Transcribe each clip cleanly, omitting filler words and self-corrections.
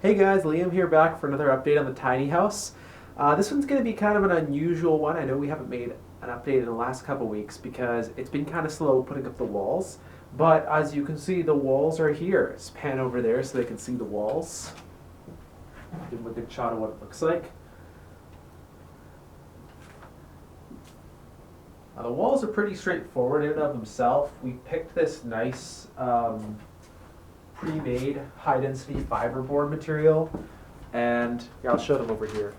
Hey guys, Liam here back for another update on the tiny house. This one's going to be kind of an unusual one. I know we haven't made an update in the last couple weeks because it's been kind of slow putting up the walls. But as you can see, the walls are here. Let's pan over there so they can see the walls. Give them a good shot of what it looks like. The walls are pretty straightforward in and of themselves. We picked this nice pre-made high-density fiberboard material, and yeah, I'll show them over here.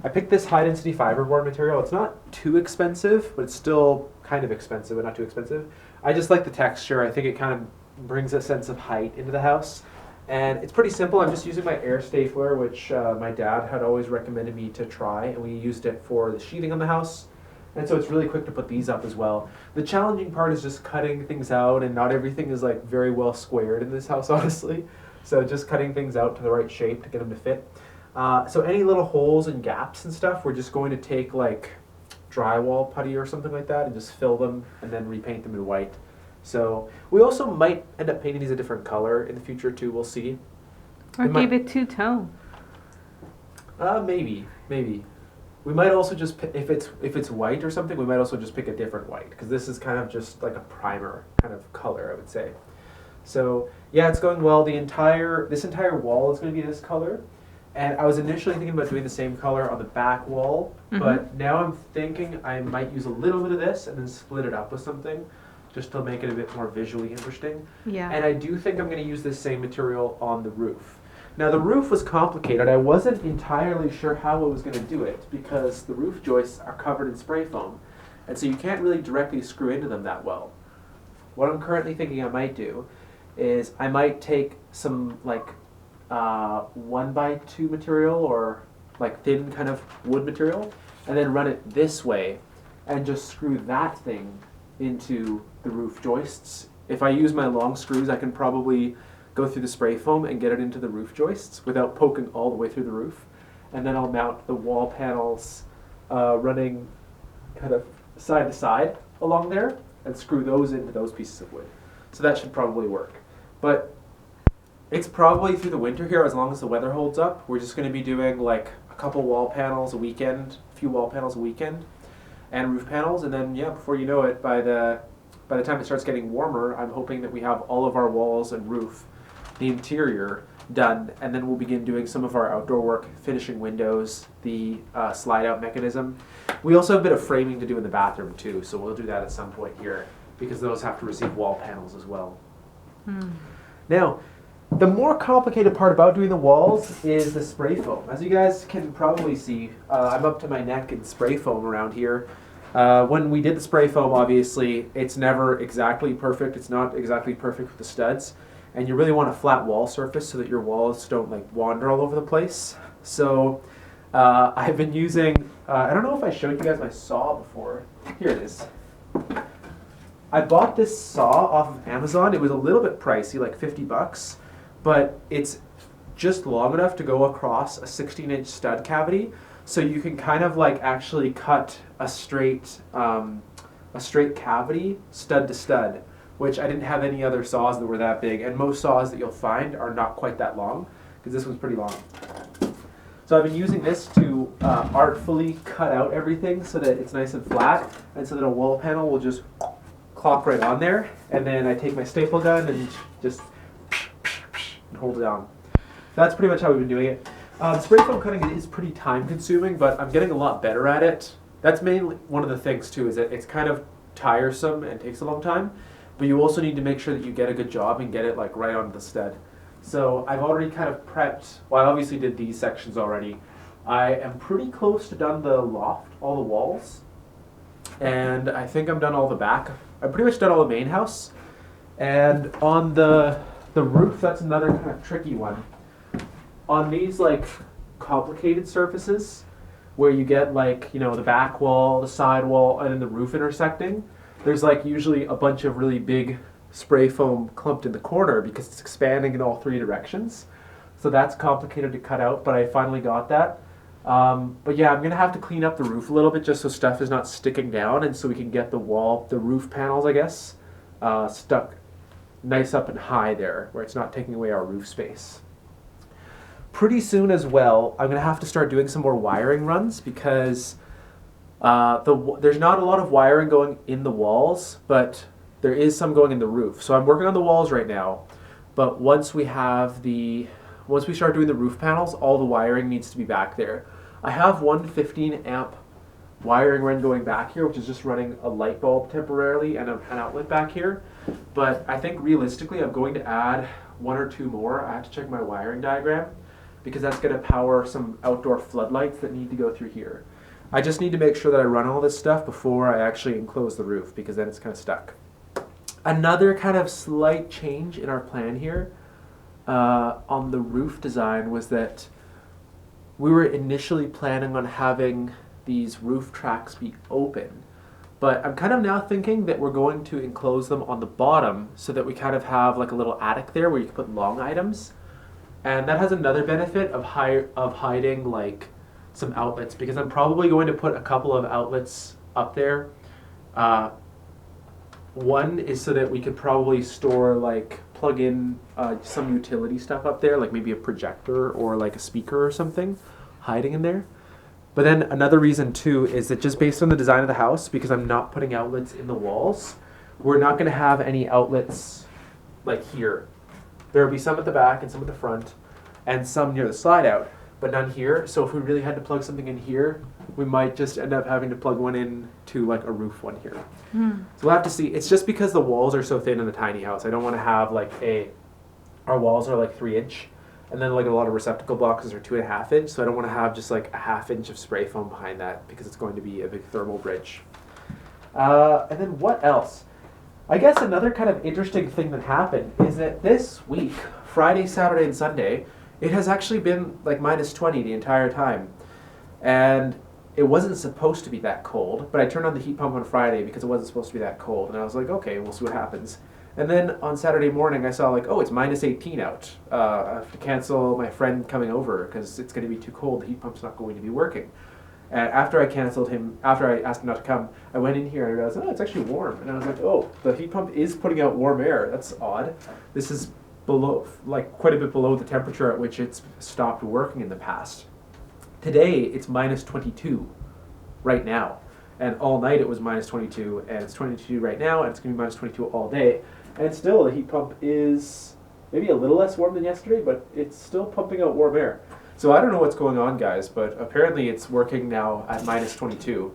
I picked this high-density fiberboard material. It's not too expensive, but it's still kind of expensive, but not too expensive. I just like the texture. I think it kind of brings a sense of height into the house, and it's pretty simple. I'm just using my air stapler, which my dad had always recommended me to try, and we used it for the sheathing on the house. And so it's really quick to put these up as well. The challenging part is just cutting things out, and not everything is like very well squared in this house, honestly. So just cutting things out to the right shape to get them to fit. So any little holes and gaps and stuff, we're just going to take like drywall putty or something like that and just fill them and then repaint them in white. So we also might end up painting these a different color in the future too, we'll see. Or give it two-tone. Maybe. We might also just, if it's white or something, we might also just pick a different white, because this is kind of just like a primer kind of color, I would say. So yeah, it's going well. This entire wall is going to be this color, and I was initially thinking about doing the same color on the back wall, but now I'm thinking I might use a little bit of this and then split it up with something, just to make it a bit more visually interesting. Yeah. And I do think I'm going to use this same material on the roof. Now the roof was complicated. I wasn't entirely sure how I was going to do it because the roof joists are covered in spray foam, and so you can't really directly screw into them that well. What I'm currently thinking I might do is I might take some like 1x2 material or like thin kind of wood material and then run it this way and just screw that thing into the roof joists. If I use my long screws, I can probably go through the spray foam and get it into the roof joists without poking all the way through the roof. And then I'll mount the wall panels running kind of side to side along there and screw those into those pieces of wood. So that should probably work. But it's probably through the winter here, as long as the weather holds up. We're just going to be doing like a couple wall panels a weekend, a few wall panels a weekend, and roof panels. And then yeah, before you know it, by the time it starts getting warmer, I'm hoping that we have all of our walls and roof, the interior, done, and then we'll begin doing some of our outdoor work, finishing windows, the slide out mechanism. We also have a bit of framing to do in the bathroom too, so we'll do that at some point here because those have to receive wall panels as well. Now, the more complicated part about doing the walls is the spray foam. As you guys can probably see, I'm up to my neck in spray foam around here. When we did the spray foam, obviously, it's never exactly perfect. It's not exactly perfect with the studs. And you really want a flat wall surface so that your walls don't like wander all over the place. So I've been using, I don't know if I showed you guys my saw before. Here it is. I bought this saw off of Amazon. It was a little bit pricey, like 50 bucks, but it's just long enough to go across a 16-inch stud cavity. So you can kind of like actually cut a straight cavity stud to stud, which I didn't have any other saws that were that big, and most saws that you'll find are not quite that long, because this one's pretty long. So I've been using this to artfully cut out everything so that it's nice and flat, and so that a wall panel will just clop right on there, and then I take my staple gun and just hold it down. That's pretty much how we've been doing it. Spray foam cutting is pretty time consuming, but I'm getting a lot better at it. That's mainly one of the things too, is that it's kind of tiresome and takes a long time. But you also need to make sure that you get a good job and get it like right onto the stud. So I've already kind of prepped, well I obviously did these sections already. I am pretty close to done the loft, all the walls. And I think I'm done all the back. I'm pretty much done all the main house. And on the roof, that's another kind of tricky one. On these like complicated surfaces, where you get like, you know, the back wall, the side wall, and then the roof intersecting, there's like usually a bunch of really big spray foam clumped in the corner because it's expanding in all three directions. So that's complicated to cut out, but I finally got that. But yeah, I'm going to have to clean up the roof a little bit just so stuff is not sticking down, and so we can get the roof panels, I guess, stuck nice up and high there where it's not taking away our roof space. pretty soon as well, I'm going to have to start doing some more wiring runs because there's not a lot of wiring going in the walls, but there is some going in the roof. So I'm working on the walls right now, but once we start doing the roof panels, all the wiring needs to be back there. I have one 15 amp wiring run going back here, which is just running a light bulb temporarily and an outlet back here. But I think realistically I'm going to add one or two more. I have to check my wiring diagram because that's going to power some outdoor floodlights that need to go through here. I just need to make sure that I run all this stuff before I actually enclose the roof because then it's kind of stuck. Another kind of slight change in our plan here on the roof design was that we were initially planning on having these roof tracks be open, but I'm kind of now thinking that we're going to enclose them on the bottom so that we kind of have like a little attic there where you can put long items, and that has another benefit of hiding like some outlets because I'm probably going to put a couple of outlets up there. One is so that we could probably store like plug in some utility stuff up there, like maybe a projector or like a speaker or something hiding in there. But then another reason too is that just based on the design of the house, because I'm not putting outlets in the walls, we're not going to have any outlets like here. There will be some at the back and some at the front and some near the slide out, but none here. So if we really had to plug something in here, we might just end up having to plug one in to like a roof one here. So we'll have to see. It's just because the walls are so thin in the tiny house. I don't want to have like our walls are like 3-inch. And then like a lot of receptacle boxes are 2.5 inch, so I don't want to have just like a 1/2 inch of spray foam behind that because it's going to be a big thermal bridge. And then what else? I guess another kind of interesting thing that happened is that this week, Friday, Saturday, and Sunday, it has actually been like -20 the entire time. And it wasn't supposed to be that cold, but I turned on the heat pump on Friday because it wasn't supposed to be that cold. And I was like, okay, we'll see what happens. And then on Saturday morning, I saw like, oh, it's -18 out. I have to cancel my friend coming over because it's going to be too cold. The heat pump's not going to be working. And after I asked him not to come, I went in here and I realized, oh, it's actually warm. And I was like, oh, the heat pump is putting out warm air. That's odd. This is below, like quite a bit below the temperature at which it's stopped working in the past. Today, it's -22 right now. And all night it was -22, and it's 22 right now, and it's going to be -22 all day. And still, the heat pump is maybe a little less warm than yesterday, but it's still pumping out warm air. So I don't know what's going on, guys, but apparently it's working now at -22.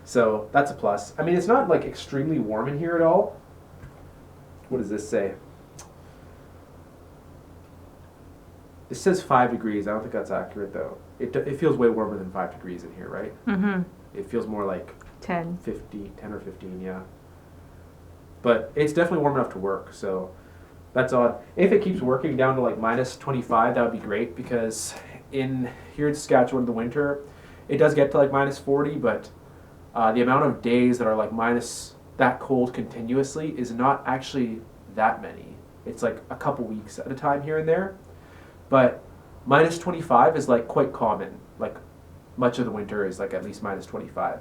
So that's a plus. I mean, it's not like extremely warm in here at all. What does this say? This says 5 degrees. I don't think that's accurate, though. It feels way warmer than 5 degrees in here, right? Mm-hmm. It feels more like 10 or 15, yeah. But it's definitely warm enough to work, so that's odd. If it keeps working down to like -25, that would be great because here in Saskatchewan in the winter, it does get to like -40, but the amount of days that are like that cold continuously is not actually that many. It's like a couple weeks at a time here and there. But -25 is like quite common. Like much of the winter is like at least -25.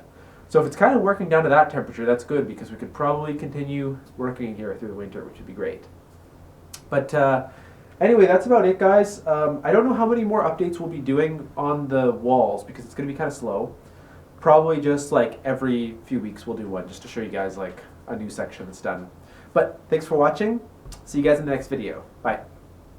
So if it's kind of working down to that temperature, that's good because we could probably continue working here through the winter, which would be great. But anyway, that's about it, guys. I don't know how many more updates we'll be doing on the walls because it's going to be kind of slow. Probably just like every few weeks we'll do one just to show you guys like a new section that's done. But thanks for watching. See you guys in the next video. Bye.